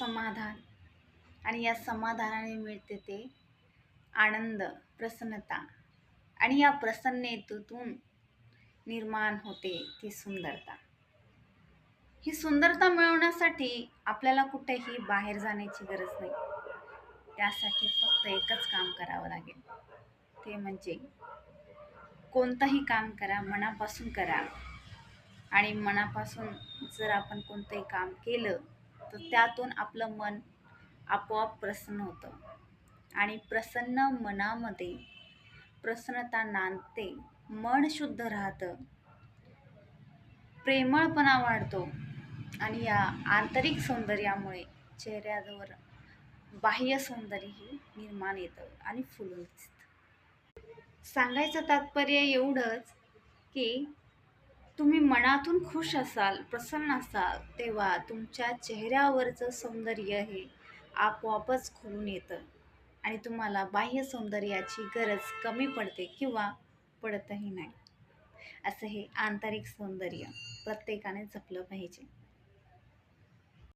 समाधान आणि या समाधानाने मिळते ते आनंद, प्रसन्नता आणि या प्रसन्नतेतून निर्माण होते ती सुंदरता. ही सुंदरता मिळवण्यासाठी आपल्याला कुठेही बाहेर जाण्याची गरज नाही. त्यासाठी फक्त एकच काम करावं लागेल, ते म्हणजे कोणतंही काम करा, मनापासून करा. आणि मनापासून जर आपण कोणतंही काम केलं तर त्यातून आपलं मन आपोआप प्रसन्न होतं आणि प्रसन्न मनामध्ये प्रसन्नता नांदते, मन शुद्ध राहतं, प्रेमळपणा वाढतो आणि या आंतरिक सौंदर्यामुळे चेहऱ्यावर बाह्य सौंदर्यही निर्माण येतं आणि फुलून दिसतं. सांगायचं तात्पर्य एवढंच की तुम्ही मनातून खुश असाल, प्रसन्न असाल, तेव्हा तुमच्या चेहऱ्यावरचं सौंदर्य हे आपोआपच खुलून येतं आणि तुम्हाला बाह्य सौंदर्याची गरज कमी पडते किंवा पडतही नाही. असं हे आंतरिक सौंदर्य प्रत्येकाने जपलं पाहिजे.